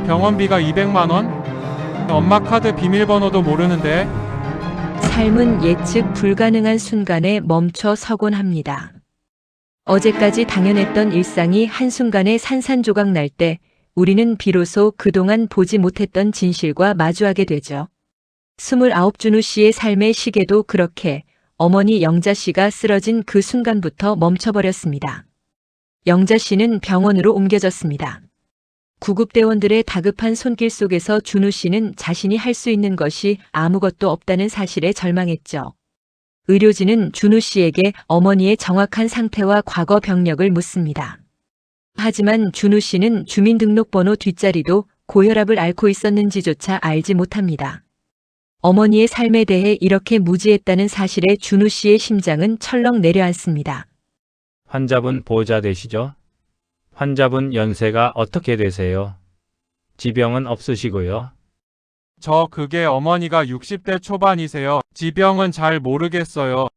병원비가 200만 원? 엄마 카드 비밀번호도 모르는데. 삶은 예측 불가능한 순간에 멈춰 서곤 합니다. 어제까지 당연했던 일상이 한순간에 산산조각 날 때 우리는 비로소 그동안 보지 못했던 진실과 마주하게 되죠. 29 준우 씨의 삶의 시계도 그렇게 어머니 영자 씨가 쓰러진 그 순간부터 멈춰버렸습니다. 영자 씨는 병원으로 옮겨졌습니다. 구급대원들의 다급한 손길 속에서 준우 씨는 자신이 할 수 있는 것이 아무것도 없다는 사실에 절망했죠. 의료진은 준우 씨에게 어머니의 정확한 상태와 과거 병력을 묻습니다. 하지만 준우 씨는 주민등록번호 뒷자리도 고혈압을 앓고 있었는지조차 알지 못합니다. 어머니의 삶에 대해 이렇게 무지했다는 사실에 준우 씨의 심장은 철렁 내려앉습니다. 환자분 보호자 되시죠? 환자분 연세가 어떻게 되세요? 지병은 없으시고요. 그게 어머니가 60대 초반이세요. 지병은 잘 모르겠어요.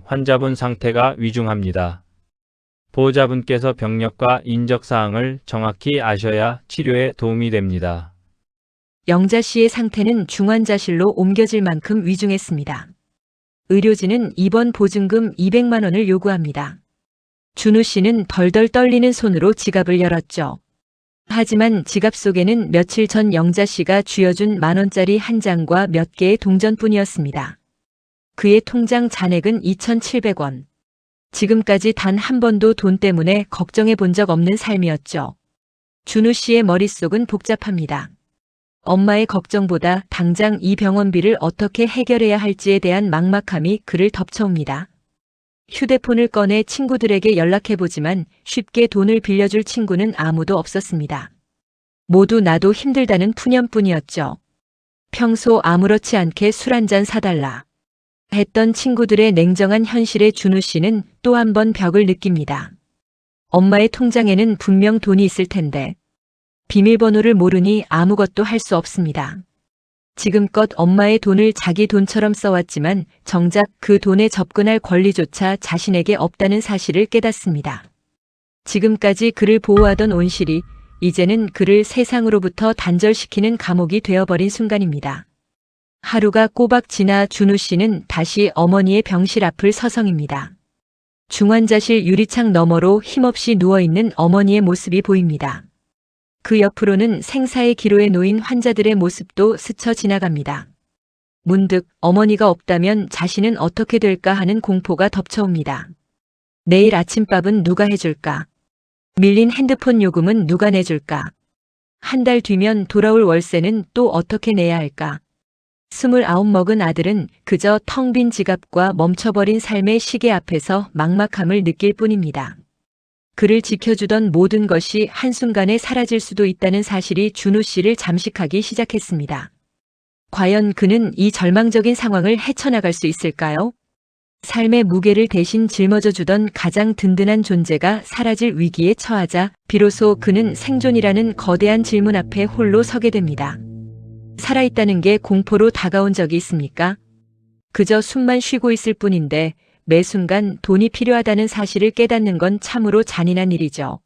환자분 상태가 위중합니다. 보호자분께서 병력과 인적사항을 정확히 아셔야 치료에 도움이 됩니다. 영자 씨의 상태는 중환자실로 옮겨질 만큼 위중했습니다. 의료진은 입원 보증금 200만 원을 요구합니다. 준우 씨는 덜덜 떨리는 손으로 지갑을 열었죠. 하지만 지갑 속에는 며칠 전 영자 씨가 쥐어준 10,000원짜리 한 장과 몇 개의 동전뿐이었습니다. 그의 통장 잔액은 2,700원. 지금까지 단 한 번도 돈 때문에 걱정해 본 적 없는 삶이었죠. 준우 씨의 머릿속은 복잡합니다. 엄마의 걱정보다 당장 이 병원비를 어떻게 해결해야 할지에 대한 막막함이 그를 덮쳐옵니다. 휴대폰을 꺼내 친구들에게 연락해보지만 쉽게 돈을 빌려줄 친구는 아무도 없었습니다. 모두 나도 힘들다는 푸념뿐이었죠. 평소 아무렇지 않게 술 한잔 사달라 했던 친구들의 냉정한 현실에 준우 씨는 또 한 번 벽을 느낍니다. 엄마의 통장에는 분명 돈이 있을 텐데 비밀번호를 모르니 아무것도 할 수 없습니다. 지금껏 엄마의 돈을 자기 돈처럼 써왔지만 정작 그 돈에 접근할 권리조차 자신에게 없다는 사실을 깨닫습니다. 지금까지 그를 보호하던 온실이 이제는 그를 세상으로부터 단절시키는 감옥이 되어버린 순간입니다. 하루가 꼬박 지나 준우 씨는 다시 어머니의 병실 앞을 서성입니다. 중환자실 유리창 너머로 힘없이 누워있는 어머니의 모습이 보입니다. 그 옆으로는 생사의 기로에 놓인 환자들의 모습도 스쳐 지나갑니다. 문득 어머니가 없다면 자신은 어떻게 될까 하는 공포가 덮쳐옵니다. 내일 아침밥은 누가 해줄까? 밀린 핸드폰 요금은 누가 내줄까? 한 달 뒤면 돌아올 월세는 또 어떻게 내야 할까? 29 먹은 아들은 그저 텅 빈 지갑과 멈춰버린 삶의 시계 앞에서 막막함을 느낄 뿐입니다. 그를 지켜주던 모든 것이 한순간에 사라질 수도 있다는 사실이 준우 씨를 잠식하기 시작했습니다. 과연 그는 이 절망적인 상황을 헤쳐나갈 수 있을까요? 삶의 무게를 대신 짊어져 주던 가장 든든한 존재가 사라질 위기에 처하자 비로소 그는 생존이라는 거대한 질문 앞에 홀로 서게 됩니다. 살아있다는 게 공포로 다가온 적이 있습니까? 그저 숨만 쉬고 있을 뿐인데 매 순간 돈이 필요하다는 사실을 깨닫는 건 참으로 잔인한 일이죠.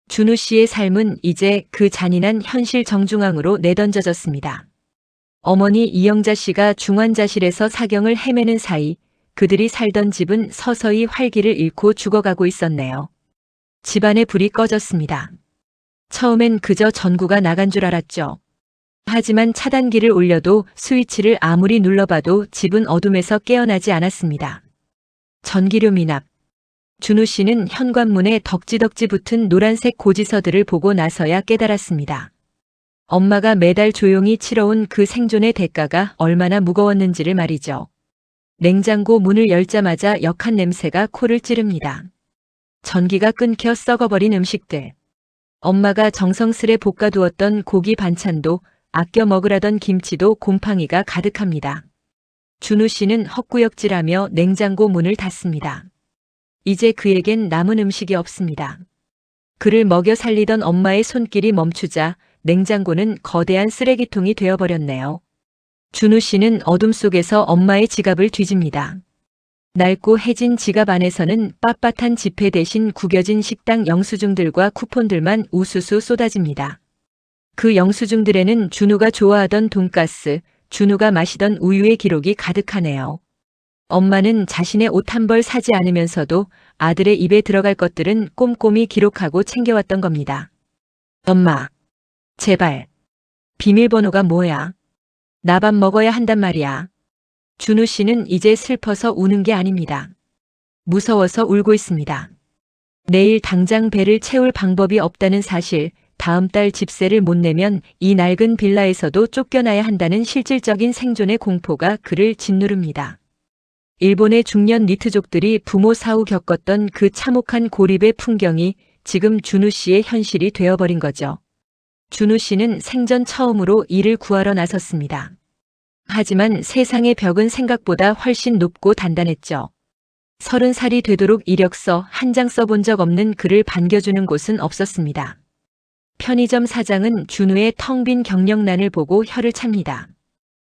준우 씨의 삶은 이제 그 잔인한 현실 정중앙으로 내던져졌습니다. 어머니 이영자 씨가 중환자실에서 사경을 헤매는 사이 그들이 살던 집은 서서히 활기를 잃고 죽어가고 있었네요. 집안의 불이 꺼졌습니다. 처음엔 그저 전구가 나간 줄 알았죠. 하지만 차단기를 올려도 스위치를 아무리 눌러봐도 집은 어둠에서 깨어나지 않았습니다. 전기료 미납. 준우 씨는 현관문에 덕지덕지 붙은 노란색 고지서들을 보고 나서야 깨달았습니다. 엄마가 매달 조용히 치러온 그 생존의 대가가 얼마나 무거웠는지를 말이죠. 냉장고 문을 열자마자 역한 냄새가 코를 찌릅니다. 전기가 끊겨 썩어버린 음식들. 엄마가 정성스레 볶아두었던 고기 반찬도 아껴 먹으라던 김치도 곰팡이가 가득합니다. 준우 씨는 헛구역질하며 냉장고 문을 닫습니다. 이제 그에겐 남은 음식이 없습니다. 그를 먹여 살리던 엄마의 손길이 멈추자 냉장고는 거대한 쓰레기통이 되어버렸네요. 준우 씨는 어둠 속에서 엄마의 지갑을 뒤집니다. 낡고 해진 지갑 안에서는 빳빳한 지폐 대신 구겨진 식당 영수증들과 쿠폰들만 우수수 쏟아집니다. 그 영수증들에는 준우가 좋아하던 돈가스, 준우가 마시던 우유의 기록이 가득하네요. 엄마는 자신의 옷 한 벌 사지 않으면서도 아들의 입에 들어갈 것들은 꼼꼼히 기록하고 챙겨왔던 겁니다. 엄마, 제발. 비밀번호가 뭐야? 나 밥 먹어야 한단 말이야. 준우 씨는 이제 슬퍼서 우는 게 아닙니다. 무서워서 울고 있습니다. 내일 당장 배를 채울 방법이 없다는 사실, 다음 달 집세를 못 내면 이 낡은 빌라에서도 쫓겨나야 한다는 실질적인 생존의 공포가 그를 짓누릅니다. 일본의 중년 니트족들이 부모 사후 겪었던 그 참혹한 고립의 풍경이 지금 준우 씨의 현실이 되어버린 거죠. 준우 씨는 생전 처음으로 이를 구하러 나섰습니다. 하지만 세상의 벽은 생각보다 훨씬 높고 단단했죠. 30살이 되도록 이력서 한 장 써본 적 없는 그를 반겨주는 곳은 없었습니다. 편의점 사장은 준우의 텅 빈 경력란을 보고 혀를 찹니다.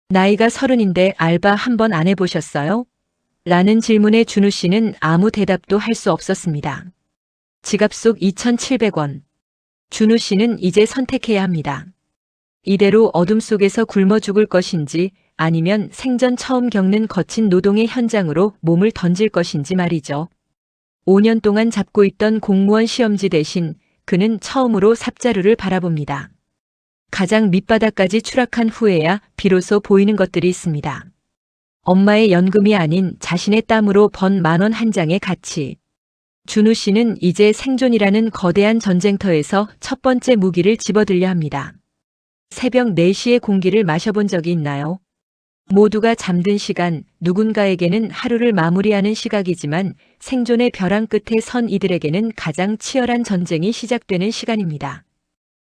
나이가 30인데 알바 한 번 안 해보셨어요? 라는 질문에 준우 씨는 아무 대답도 할 수 없었습니다. 지갑 속 2,700원. 준우 씨는 이제 선택해야 합니다. 이대로 어둠 속에서 굶어 죽을 것인지 아니면 생전 처음 겪는 거친 노동의 현장으로 몸을 던질 것인지 말이죠. 5년 동안 잡고 있던 공무원 시험지 대신 그는 처음으로 삽자루를 바라봅니다. 가장 밑바닥까지 추락한 후에야 비로소 보이는 것들이 있습니다. 엄마의 연금이 아닌 자신의 땀으로 번 10,000원 한 장의 가치. 준우 씨는 이제 생존이라는 거대한 전쟁터에서 첫 번째 무기를 집어들려 합니다. 새벽 4시의 공기를 마셔본 적이 있나요? 모두가 잠든 시간, 누군가에게는 하루를 마무리하는 시각이지만 생존의 벼랑 끝에 선 이들에게는 가장 치열한 전쟁이 시작되는 시간입니다.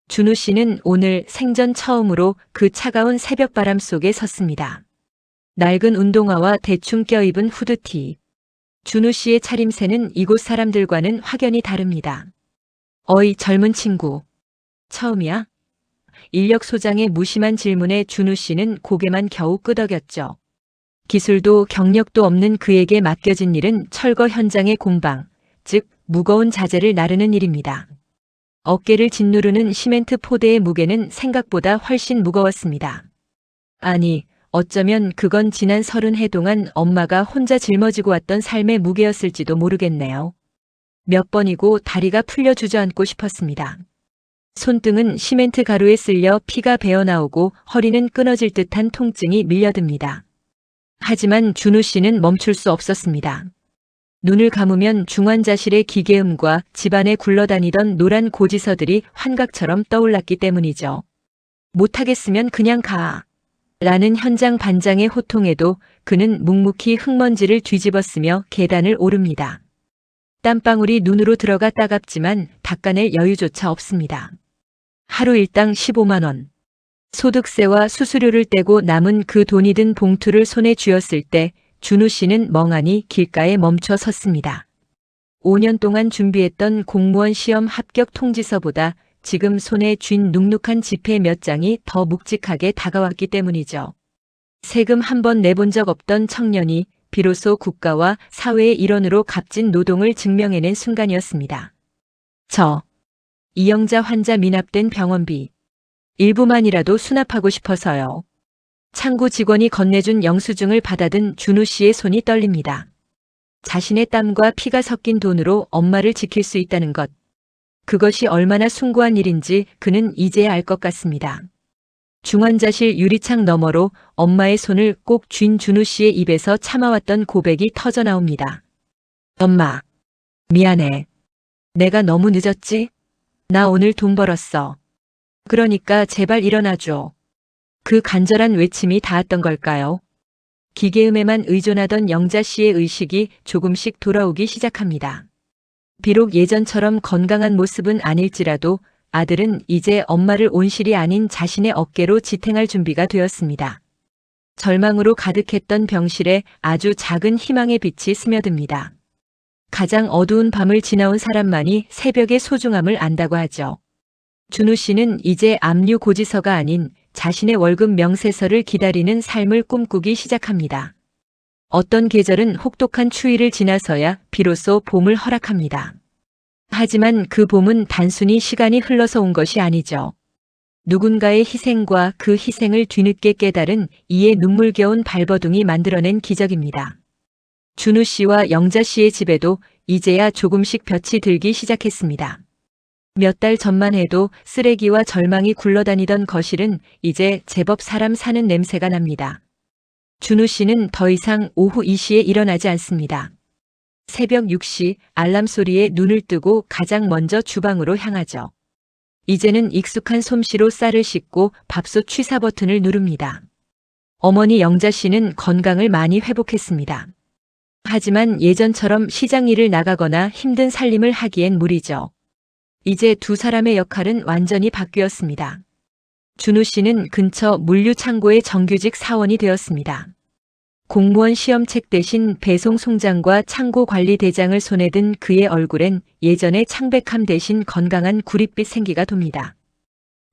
준우 씨는 오늘 생전 처음으로 그 차가운 새벽바람 속에 섰습니다. 낡은 운동화와 대충 껴입은 후드티. 준우 씨의 차림새는 이곳 사람들과는 확연히 다릅니다. 어이 젊은 친구. 처음이야? 인력 소장의 무심한 질문에 준우 씨는 고개만 겨우 끄덕였죠. 기술도 경력도 없는 그에게 맡겨진 일은 철거 현장의 공방, 즉 무거운 자재를 나르는 일입니다. 어깨를 짓누르는 시멘트 포대의 무게는 생각보다 훨씬 무거웠습니다. 아니, 어쩌면 그건 지난 30해 동안 엄마가 혼자 짊어지고 왔던 삶의 무게였을지도 모르겠네요. 몇 번이고 다리가 풀려 주저앉고 싶었습니다. 손등은 시멘트 가루에 쓸려 피가 배어나오고 허리는 끊어질 듯한 통증이 밀려듭니다. 하지만 준우 씨는 멈출 수 없었습니다. 눈을 감으면 중환자실의 기계음과 집안에 굴러다니던 노란 고지서들이 환각처럼 떠올랐기 때문이죠. 못하겠으면 그냥 가. 라는 현장 반장의 호통에도 그는 묵묵히 흙먼지를 뒤집어쓰며 계단을 오릅니다. 땀방울이 눈으로 들어가 따갑지만 닦아낼 여유조차 없습니다. 하루 일당 15만 원. 소득세와 수수료를 떼고 남은 그 돈이 든 봉투를 손에 쥐었을 때 준우 씨는 멍하니 길가에 멈춰 섰습니다. 5년 동안 준비했던 공무원 시험 합격 통지서보다 지금 손에 쥔 눅눅한 지폐 몇 장이 더 묵직하게 다가왔기 때문이죠. 세금 한 번 내본 적 없던 청년이 비로소 국가와 사회의 일원으로 값진 노동을 증명해낸 순간이었습니다. 이영자 환자 미납된 병원비. 일부만이라도 수납하고 싶어서요. 창구 직원이 건네준 영수증을 받아든 준우 씨의 손이 떨립니다. 자신의 땀과 피가 섞인 돈으로 엄마를 지킬 수 있다는 것. 그것이 얼마나 숭고한 일인지 그는 이제야 알 것 같습니다. 중환자실 유리창 너머로 엄마의 손을 꼭 쥔 준우 씨의 입에서 참아왔던 고백이 터져 나옵니다. 엄마, 미안해. 내가 너무 늦었지? 나 오늘 돈 벌었어. 그러니까 제발 일어나줘. 그 간절한 외침이 닿았던 걸까요? 기계음에만 의존하던 영자 씨의 의식이 조금씩 돌아오기 시작합니다. 비록 예전처럼 건강한 모습은 아닐지라도 아들은 이제 엄마를 온실이 아닌 자신의 어깨로 지탱할 준비가 되었습니다. 절망으로 가득했던 병실에 아주 작은 희망의 빛이 스며듭니다. 가장 어두운 밤을 지나온 사람만이 새벽의 소중함을 안다고 하죠. 준우 씨는 이제 압류 고지서가 아닌 자신의 월급 명세서를 기다리는 삶을 꿈꾸기 시작합니다. 어떤 계절은 혹독한 추위를 지나서야 비로소 봄을 허락합니다. 하지만 그 봄은 단순히 시간이 흘러서 온 것이 아니죠. 누군가의 희생과 그 희생을 뒤늦게 깨달은 이의 눈물겨운 발버둥이 만들어낸 기적입니다. 준우 씨와 영자 씨의 집에도 이제야 조금씩 볕이 들기 시작했습니다. 몇 달 전만 해도 쓰레기와 절망이 굴러다니던 거실은 이제 제법 사람 사는 냄새가 납니다. 준우 씨는 더 이상 오후 2시에 일어나지 않습니다. 새벽 6시 알람 소리에 눈을 뜨고 가장 먼저 주방으로 향하죠. 이제는 익숙한 솜씨로 쌀을 씻고 밥솥 취사 버튼을 누릅니다. 어머니 영자 씨는 건강을 많이 회복했습니다. 하지만 예전처럼 시장 일을 나가거나 힘든 살림을 하기엔 무리죠. 이제 두 사람의 역할은 완전히 바뀌었습니다. 준우 씨는 근처 물류창고의 정규직 사원이 되었습니다. 공무원 시험책 대신 배송 송장과 창고 관리 대장을 손에 든 그의 얼굴엔 예전의 창백함 대신 건강한 구릿빛 생기가 돕니다.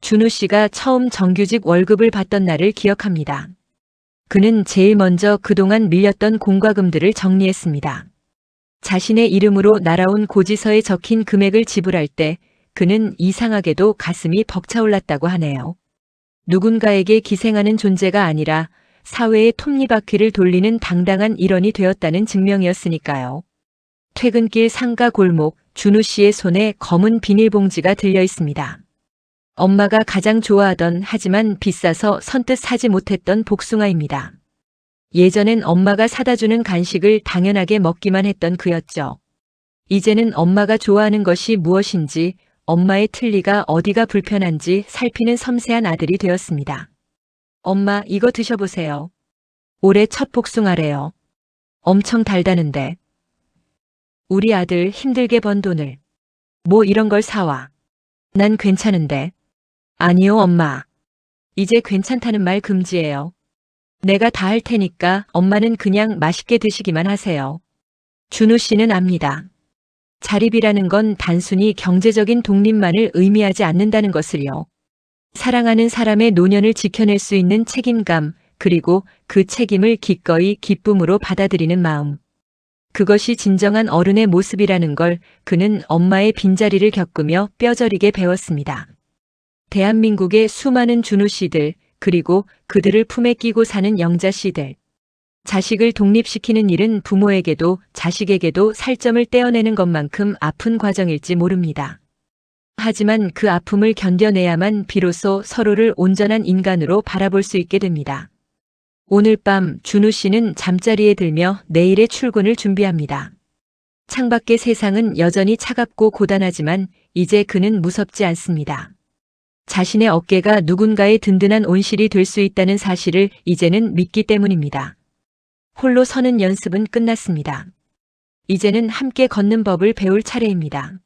준우 씨가 처음 정규직 월급을 받던 날을 기억합니다. 그는 제일 먼저 그동안 밀렸던 공과금들을 정리했습니다. 자신의 이름으로 날아온 고지서에 적힌 금액을 지불할 때 그는 이상하게도 가슴이 벅차올랐다고 하네요. 누군가에게 기생하는 존재가 아니라 사회의 톱니바퀴를 돌리는 당당한 일원이 되었다는 증명이었으니까요. 퇴근길 상가 골목, 준우 씨의 손에 검은 비닐봉지가 들려 있습니다. 엄마가 가장 좋아하던 하지만 비싸서 선뜻 사지 못했던 복숭아입니다. 예전엔 엄마가 사다 주는 간식을 당연하게 먹기만 했던 그였죠. 이제는 엄마가 좋아하는 것이 무엇인지, 엄마의 틀니가 어디가 불편한지 살피는 섬세한 아들이 되었습니다. 엄마, 이거 드셔보세요. 올해 첫 복숭아래요. 엄청 달다는데. 우리 아들 힘들게 번 돈을. 뭐 이런 걸 사와. 난 괜찮은데. 아니요, 엄마. 이제 괜찮다는 말 금지예요. 내가 다 할 테니까 엄마는 그냥 맛있게 드시기만 하세요. 준우 씨는 압니다. 자립이라는 건 단순히 경제적인 독립만을 의미하지 않는다는 것을요. 사랑하는 사람의 노년을 지켜낼 수 있는 책임감, 그리고 그 책임을 기꺼이 기쁨으로 받아들이는 마음. 그것이 진정한 어른의 모습이라는 걸 그는 엄마의 빈자리를 겪으며 뼈저리게 배웠습니다. 대한민국의 수많은 준우 씨들, 그리고 그들을 품에 끼고 사는 영자 씨들. 자식을 독립시키는 일은 부모에게도 자식에게도 살점을 떼어내는 것만큼 아픈 과정일지 모릅니다. 하지만 그 아픔을 견뎌내야만 비로소 서로를 온전한 인간으로 바라볼 수 있게 됩니다. 오늘 밤 준우 씨는 잠자리에 들며 내일의 출근을 준비합니다. 창밖의 세상은 여전히 차갑고 고단하지만 이제 그는 무섭지 않습니다. 자신의 어깨가 누군가의 든든한 온실이 될 수 있다는 사실을 이제는 믿기 때문입니다. 홀로 서는 연습은 끝났습니다. 이제는 함께 걷는 법을 배울 차례입니다.